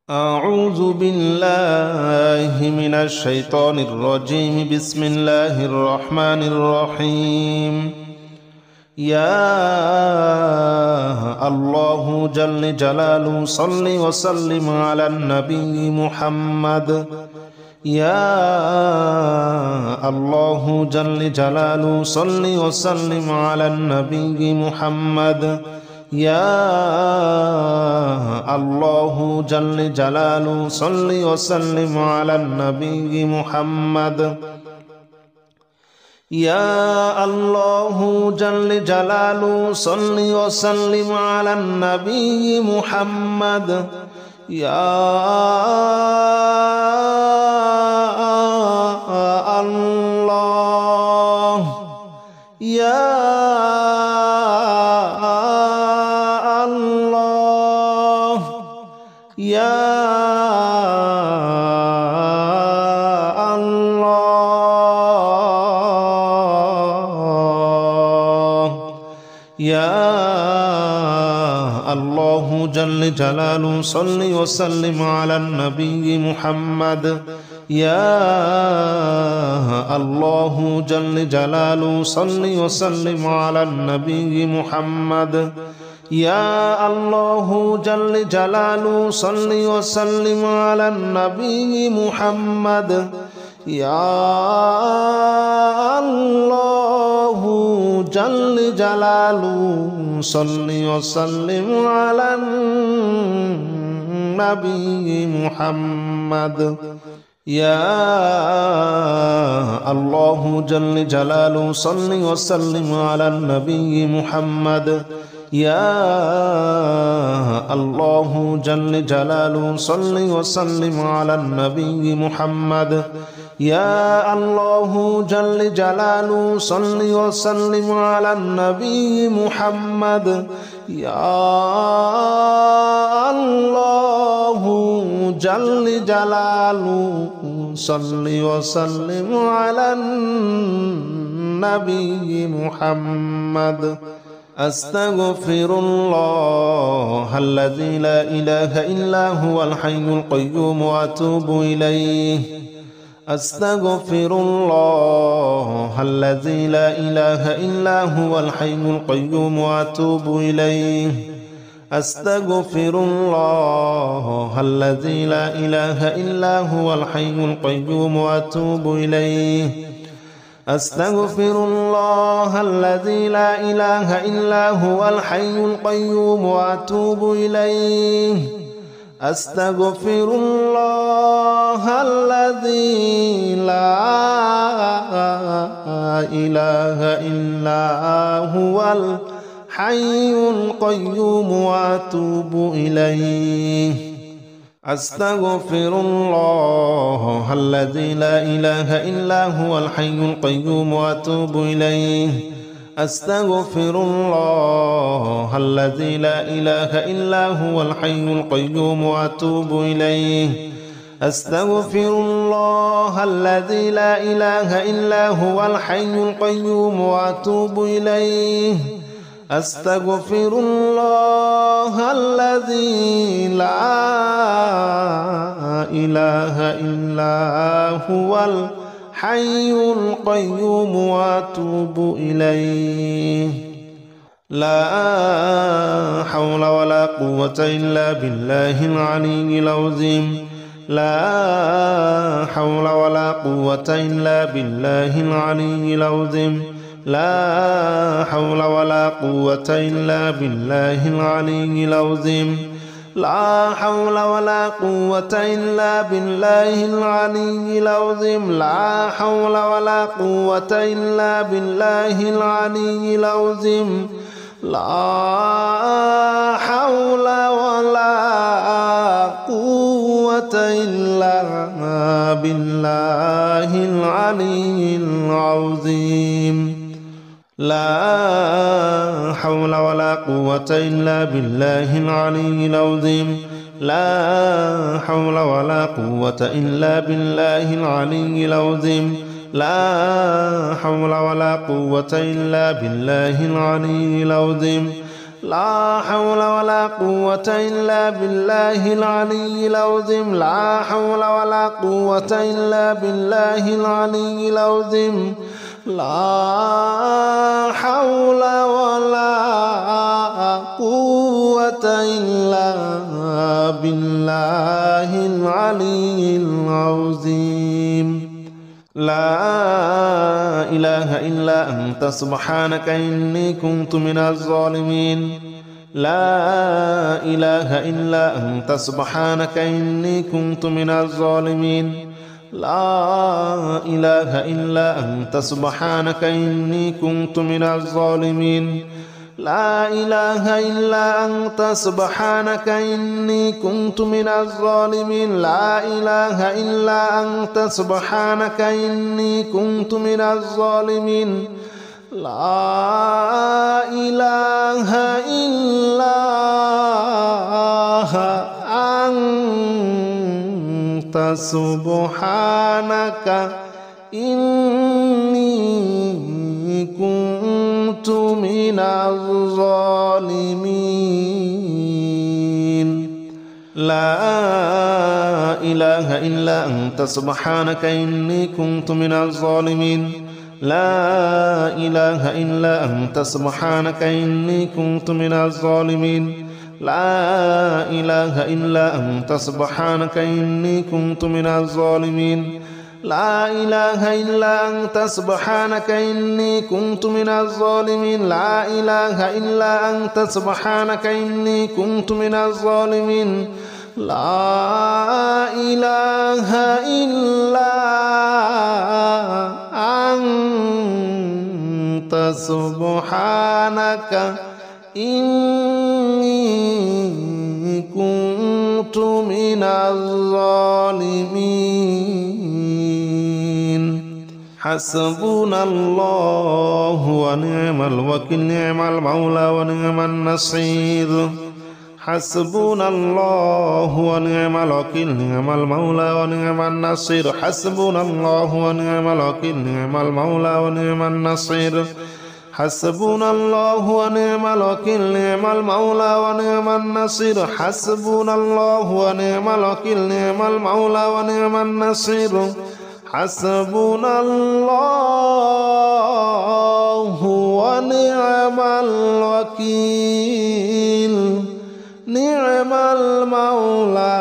أعوذ بالله من الشيطان الرجيم. بسم الله الرحمن الرحيم. يا الله جل جلاله صل وسلم على النبي محمد. يا الله جل جلاله صل وسلم على النبي محمد. يا الله جل جلاله صل وسلم على النبي محمد. يا الله جل جلاله صل وسلم على النبي محمد. يا الله يا يا الله يا الله جل جلاله صل وسلم على النبي محمد. يا الله جل جلاله صل وسلم على النبي محمد. يا الله جل جلاله صل وسلم على النبي محمد. يا الله جل جلاله صل وسلم على النبي محمد. يا الله جل جلاله صل وسلم على النبي محمد. يا الله جل جلاله صل وسلم على النبي محمد. يا الله جل جلاله صل وسلم على النبي محمد. يا الله جل جلاله صل وسلم على النبي محمد. أستغفر الله الذي لا إله إلا هو الحي القيوم وأتوب إليه. أستغفر الله الذي لا إله إلا هو الحي القيوم وأتوب إليه. أستغفر الله الذي لا إله إلا هو الحي القيوم وأتوب إليه. أستغفر الله الذي لا إله إلا هو الحي القيوم وأتوب إليه. أستغفر الله الذي لا إله إلا هو الحي القيوم وأتوب إليه. أستغفر الله الذي لا إله إلا هو الحي القيوم وأتوب إليه. أستغفر الله الذي لا إله إلا هو الحي القيوم وأتوب إليه. أستغفر الله الذي لا إله إلا هو الحي القيوم وأتوب إليه. أستغفر الله الذي لا إله إلا هو الحي القيوم وأتوب إليه. لا حول ولا قوة إلا بالله العلي العظيم. لا حول ولا قوة إلا بالله العلي العظيم. لا حول ولا قوة إلا بالله العلي العظيم. لا حول ولا قوة إلا بالله العلي العظيم. لا حول ولا قوة إلا بالله العلي العظيم. لا حول ولا قوة إلا بالله العلي العظيم. لا حول ولا قوة إلا بالله العلي العظيم. لا حول ولا قوة إلا بالله العلي العظيم. لا حول ولا قوة إلا بالله العلي العظيم. لا حول ولا قوة إلا بالله العلي العظيم لا حول ولا قوة إلا بالله العلي العظيم لا حول ولا قوة إلا بالله العلي العظيم لا إله إلا أنت سبحانك إني كنت من الظالمين لا إله إلا أنت سبحانك إني كنت من الظالمين لا إله إلا أنت سبحانك إني كنت من الظالمين لا إله إلا أنت سبحانك إني كنت من الظالمين لا إله إلا أنت سبحانك إني كنت من الظالمين لا إله إلا أنت سبحانك إني كنت من الظالمين لا إله إلا أنت سبحانك إني كنت من الظالمين لا إله إلا أنت سبحانك إني كنت من الظالمين لا إله إلا أنت سبحانك إني كنت من الظالمين لا إله إلا أنت سبحانك إني كنت من الظالمين لا إله إلا أنت سبحانك إني كنت من الظالمين لا إله إلا أنت سبحانك إني كنت من الظالمين حسبنا الله ونعم الوكيل نعم المولى ونعم النصير حسبنا الله ونعم الوكيل نعم المولى ونعم النصير حسبنا الله ونعم الوكيل نعم المولى ونعم النصير حسبنا الله ونعم الوكيل نعم المولى ونعم النصير حسبنا الله ونعم الوكيل نعم المولى ونعم النصير حسبنا الله ونعم الوكيل نعم المولى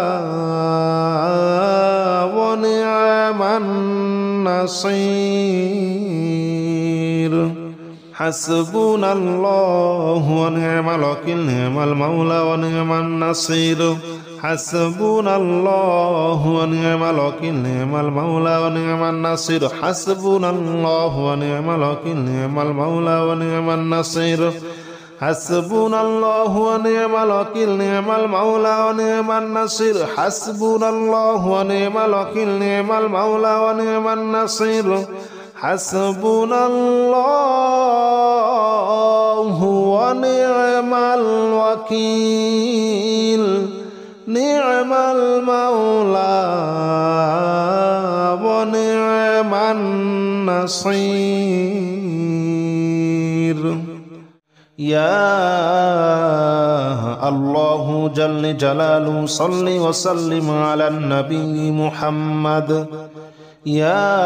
ونعم النصير حسبنا الله ونعم الوكيل نعم المولى ونعم النصير حسبنا الله ونعم الوكيل نعم المولى ونعم النصير حسبنا الله ونعم الوكيل نعم المولى ونعم النصير حسبنا الله ونعم الوكيل نعم المولى ونعم النصير حسبنا الله ونعم الوكيل نعم المولى ونعم النصير حسبنا الله ونعم الوكيل نعم المولى ونعم النصير يا الله جل جلاله صل وسلم على النبي محمد يا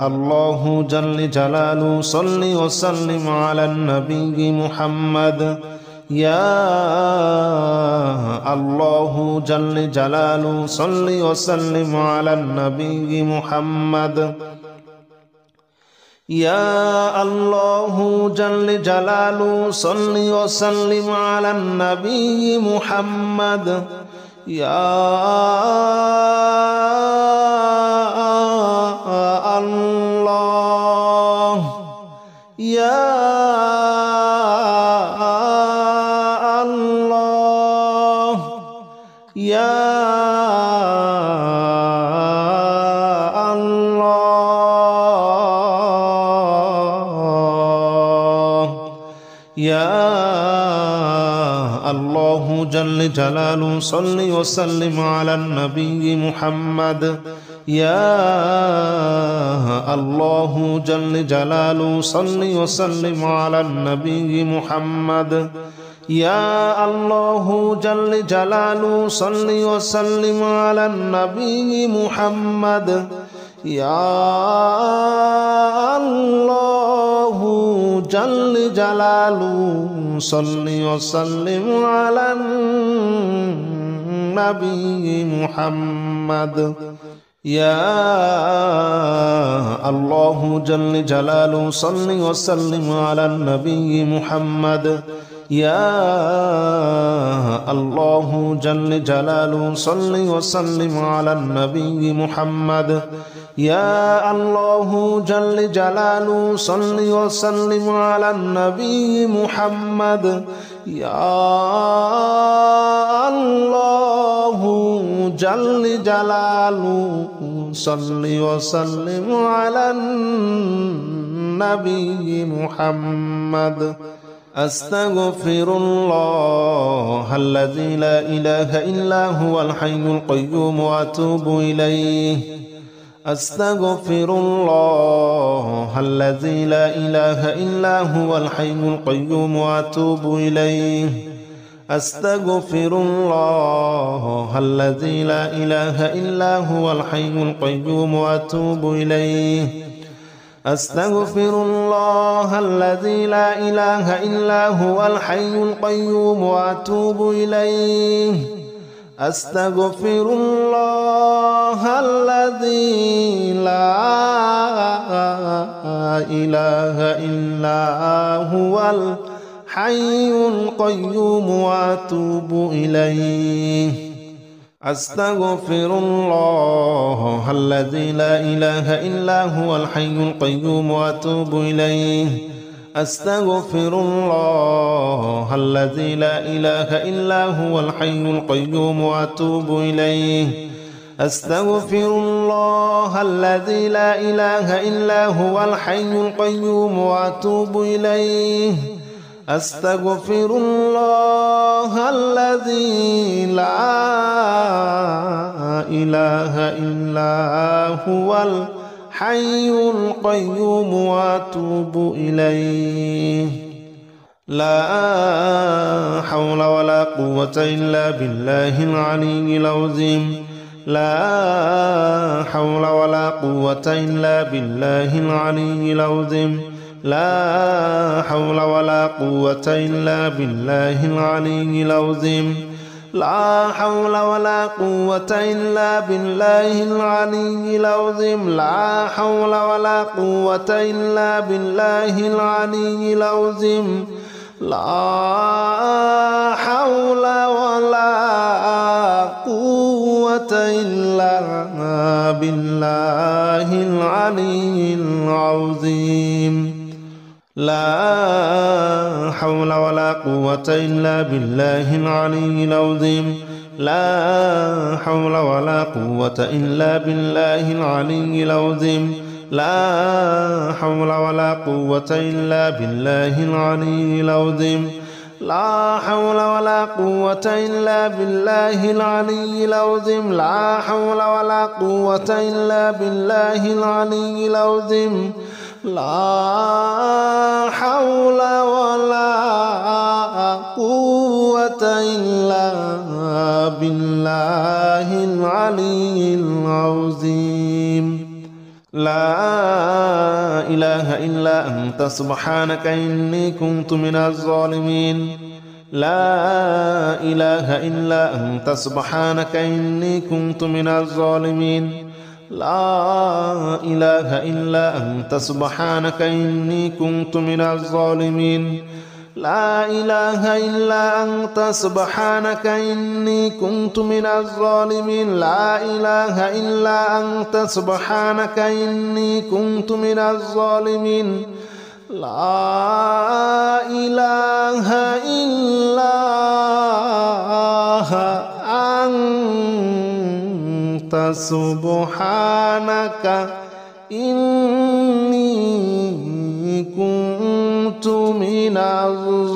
الله جل جلاله صل وسلم على النبي محمد يا الله جل جلاله صل وسلم على النبي محمد يا الله جل جلاله صل وسلم على النبي محمد يا الله يا الله يا الله جل جلاله صل وسلم على النبي محمد يا الله جل جلاله صل وسلم على النبي محمد. يا الله جل جلاله صل وسلم على النبي محمد. يا الله جل جلاله صل وسلم على النبي محمد. يا الله جل جلاله صل وسلم على النبي محمد. يا الله جل جلاله صل وسلم على النبي محمد. يا الله جل جلاله صل وسلم على النبي محمد. يا الله جل جلاله صل وسلم على النبي محمد. أستغفر الله الذي لا إله إلا هو الحي القيوم وأتوب إليه. أستغفر الله الذي لا إله إلا هو الحي القيوم وأتوب إليه. أستغفر الله الذي لا إله إلا هو الحي القيوم وأتوب إليه. أستغفر الله الذي لا إله إلا هو الحي القيوم وأتوب إليه. أستغفر الله الذي لا إله إلا هو الحي القيوم وأتوب إليه. أستغفر الله الذي لا إله إلا هو الحي القيوم وأتوب إليه. أستغفر الله الذي لا إله إلا هو الحي القيوم وأتوب إليه. أستغفر الله الذي لا إله إلا هو الحي القيوم وأتوب إليه. أستغفر الله الذي لا إله إلا هو الحي القيوم وأتوب إليه. لا حول ولا قوة إلا بالله العلي العظيم. لا حول ولا قوة إلا بالله العلي العظيم. لا حول ولا قوة إلا بالله العلي العظيم. لا حول ولا قوة إلا بالله العلي العظيم. لا حول ولا قوة إلا بالله العلي العظيم. لا حول ولا قوة إلا بالله العلي العظيم. لا حول ولا قوة إلا بالله العلي العظيم. لا حول ولا قوة إلا بالله العلي العظيم. لا حول ولا قوة إلا بالله العلي العظيم. لا حول ولا قوة إلا بالله العلي العظيم. لا حول ولا قوة إلا بالله العلي العظيم. لا حول ولا قوة إلا بالله العلي العظيم. لا إله إلا أنت سبحانك إني كنت من الظالمين. لا إله إلا أنت سبحانك إني كنت من الظالمين. لا إله إلا أنت سبحانك إني كنت من الظالمين. لا إله إلا أنت سبحانك إني كنت من الظالمين. لا إله إلا أنت سبحانك إني كنت من الظالمين. لا إله إلا أنت سبحانك إني كنت من الظالمين.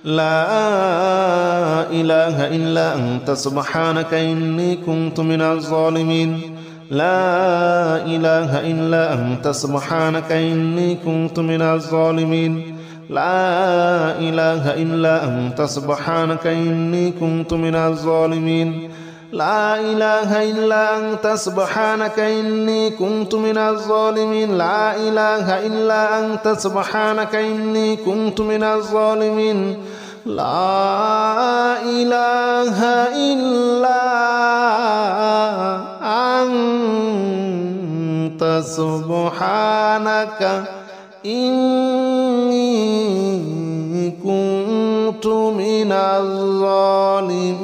لا إله إلا أنت سبحانك إني كنت من الظالمين لا إله إلا أنت سبحانك إني كنت من الظالمين لا إله إلا أنت سبحانك إني كنت من الظالمين لا إله إلا أنت سبحانك إني كنت من الظالمين لا إله إلا أنت سبحانك إني كنت من الظالمين لا إله إلا أنت سبحانك إني كنت من الظالمين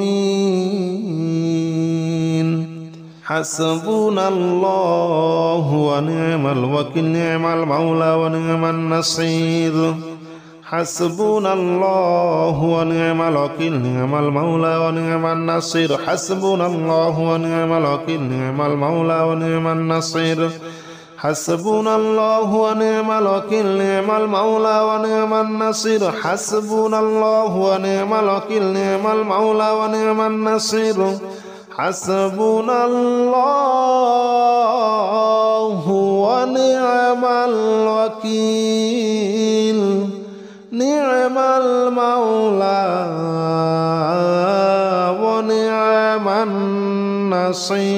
حسبنا الله ونعم الوكيل نعم المولى ونعم النصير حسبنا الله ونعم الوكيل نعم المولى ونعم النصير حسبنا الله ونعم الوكيل نعم المولى ونعم النصير حسبنا الله ونعم الوكيل نعم المولى ونعم النصير حسبنا الله ونعم الوكيل نعم المولى ونعم النصير حسبنا الله ونعم الوكيل نعم المولى ونعم النصير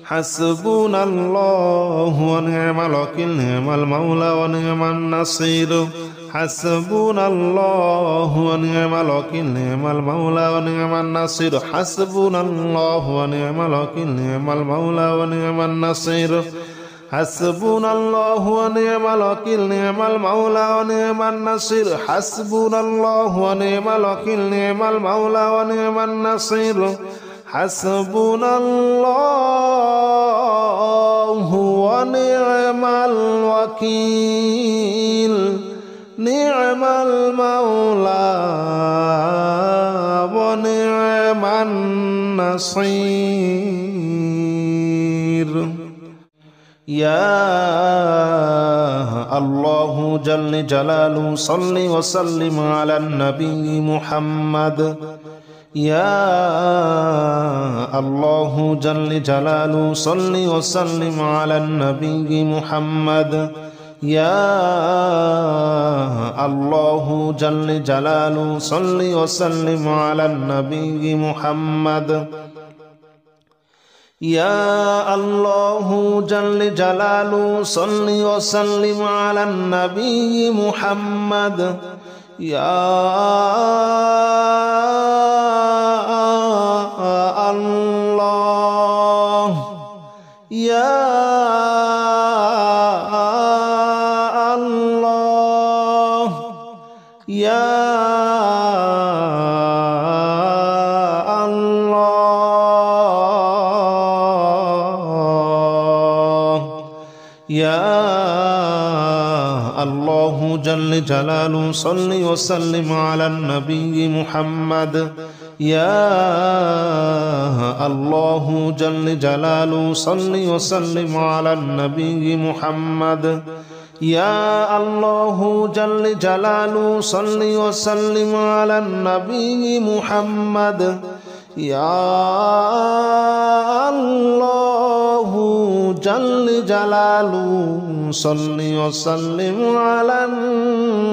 حسبنا الله ونعم الوكيل نعم المولى ونعم النصير حسبنا الله ونعم الوكيل نعم المولى ونعم النصير حسبنا الله ونعم الوكيل نعم المولى ونعم النصير حسبنا الله ونعم الوكيل نعم المولى ونعم النصير حسبنا الله ونعم الوكيل نعم المولى ونعم النصير حسبنا الله ونعم الوكيل نعم المولى ونعم النصير يا الله جل جلاله صل وسلم على النبي محمد يا الله جل جلاله صل وسلم على النبي محمد يا الله جل جلاله صل وسلم على النبي محمد يا الله جل جلاله صل وسلم على النبي محمد يا الله يا الله يا يا الله جل جلاله صل وسلم على النبي محمد يا الله جل جلاله صل وسلم على النبي محمد يا الله جل جلاله صل وسلم على النبي محمد يا الله جل جلاله صل وسلم على النبي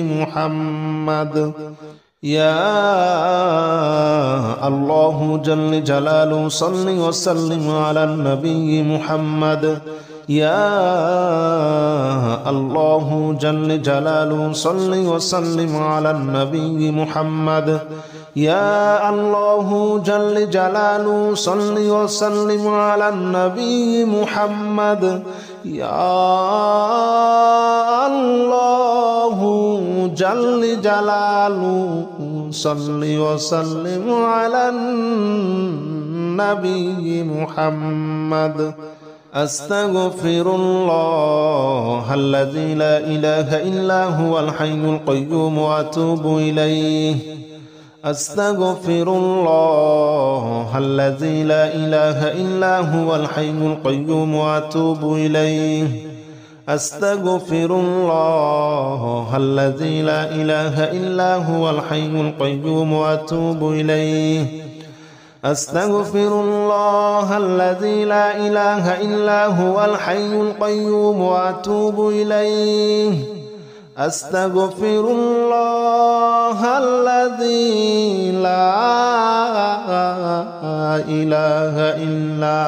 محمد يا الله جل جلاله صل وسلم على النبي محمد يا الله جل جلاله صل وسلم على النبي محمد يا الله جل جلاله صل وسلم على النبي محمد يا الله جل جلاله صل وسلم على النبي محمد أستغفر الله الذي لا إله إلا هو الحي القيوم وأتوب إليه أستغفر الله الذي لا إله إلا هو الحي القيوم وأتوب إليه أستغفر الله الذي لا إله إلا هو الحي القيوم وأتوب إليه أستغفر الله الذي لا إله إلا هو الحي القيوم وأتوب إليه أستغفر الله الذي لا إله إلا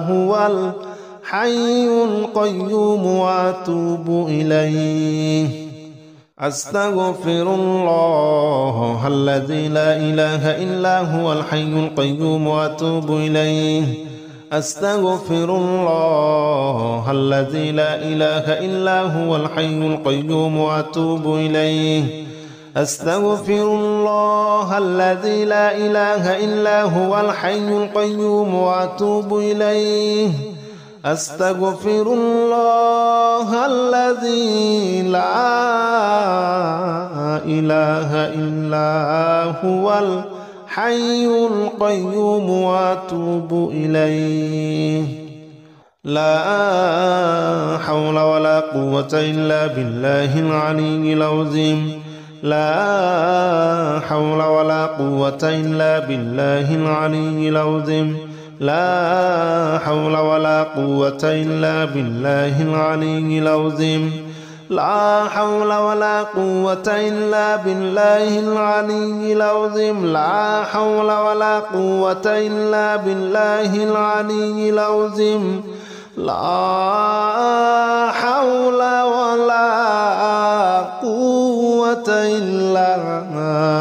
هو الحي القيوم وأتوب إليه أستغفر الله الذي لا إله إلا هو الحي القيوم وأتوب إليه أستغفر الله الذي لا إله إلا هو الحي القيوم وأتوب إليه أستغفر الله الذي لا إله إلا هو الحي القيوم وأتوب إليه أستغفر الله الذي لا إله إلا هو الحي القيوم وأتوب إليه لا حول ولا قوة إلا بالله العلي العظيم لا حول ولا قوة إلا بالله العلي العظيم لا حول ولا قوة إلا بالله العلي العظيم لا حول ولا قوة إلا بالله العلي العظيم لا حول ولا قوة إلا بالله العلي العظيم لا حول ولا قوة إلا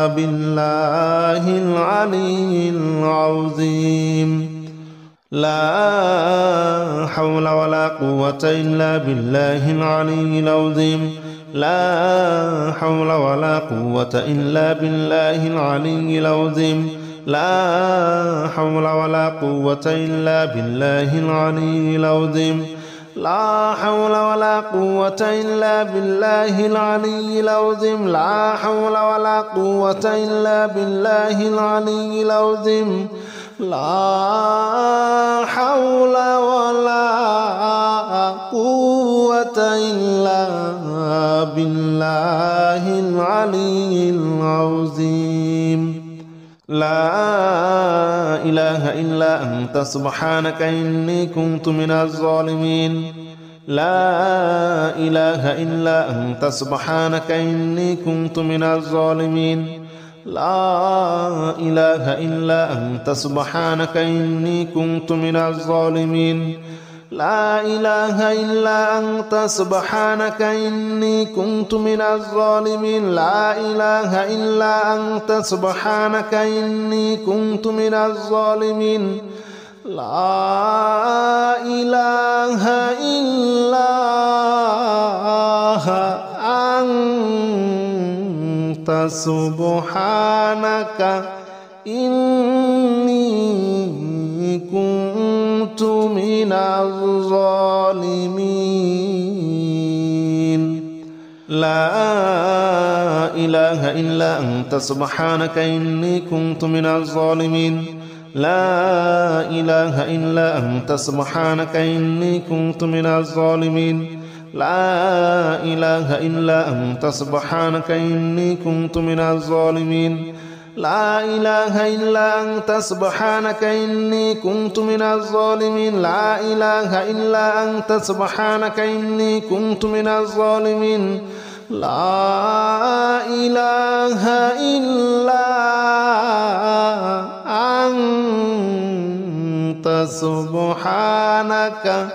بالله العلي العظيم لا حول ولا قوة إلا بالله العلي العظيم لا حول ولا قوة إلا بالله العلي العظيم لا حول ولا قوة إلا بالله العلي العظيم لا حول ولا قوة إلا بالله العلي العظيم لا حول ولا قوة إلا بالله العلي العظيم لا حول ولا قوة إلا بالله العلي العظيم لا إله إلا أنت سبحانك إني كنت من الظالمين لا إله إلا أنت سبحانك إني كنت من الظالمين لا إله إلا أنت سبحانك إني كنت من الظالمين لا إله إلا أنت سبحانك إني كنت من الظالمين لا إله إلا أنت سبحانك إني كنت من الظالمين لا إله إلا أنت سبحانك إني كنت من الظالمين لا إله إلا أنت سبحانك إني كنت من الظالمين لا إله إلا أنت سبحانك إني كنت من الظالمين لا إله إلا أنت سبحانك إني كنت من الظالمين لا إله إلا أنت سبحانك إني كنت من الظالمين لا إله إلا أنت سبحانك إني كنت من الظالمين لا إله إلا أنت سبحانك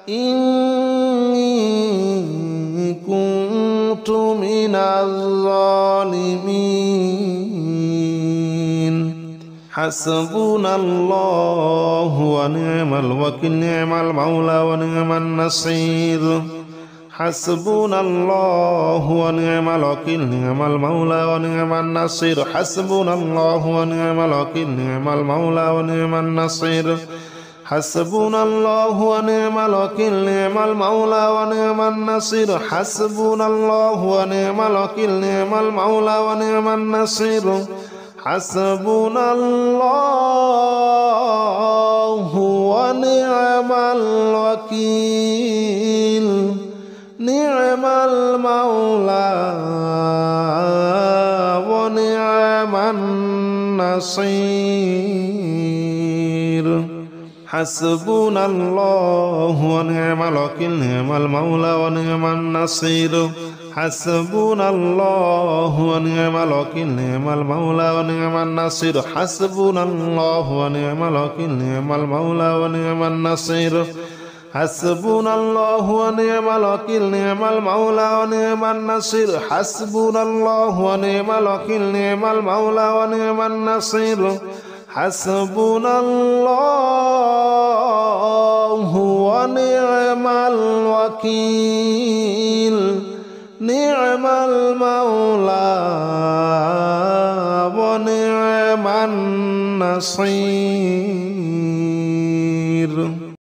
إني كنت من الظالمين حسبنا الله ونعم الوكيل نعم المولى ونعم النصير حسبنا الله ونعم الوكيل نعم المولى ونعم النصير حسبنا الله ونعم الوكيل نعم المولى ونعم النصير حسبنا الله ونعم الوكيل نعم المولى ونعم النصير حسبنا الله ونعم الوكيل نعم المولى ونعم النصير حسبنا الله ونعم الوكيل نعم المولى ونعم النصير حسبنا الله ونعم الوكيل نعم المولى ونعم النصير حسبنا الله ونعم الوكيل نعم المولى ونعم النصير حسبنا الله ونعم الوكيل نعم المولى ونعم النصير حسبنا الله ونعم الوكيل نعم المولى ونعم النصير حسبنا الله ونعم الوكيل نعم المولى ونعم النصير حسبنا الله ونعم الوكيل نعم المولى ونعم النصير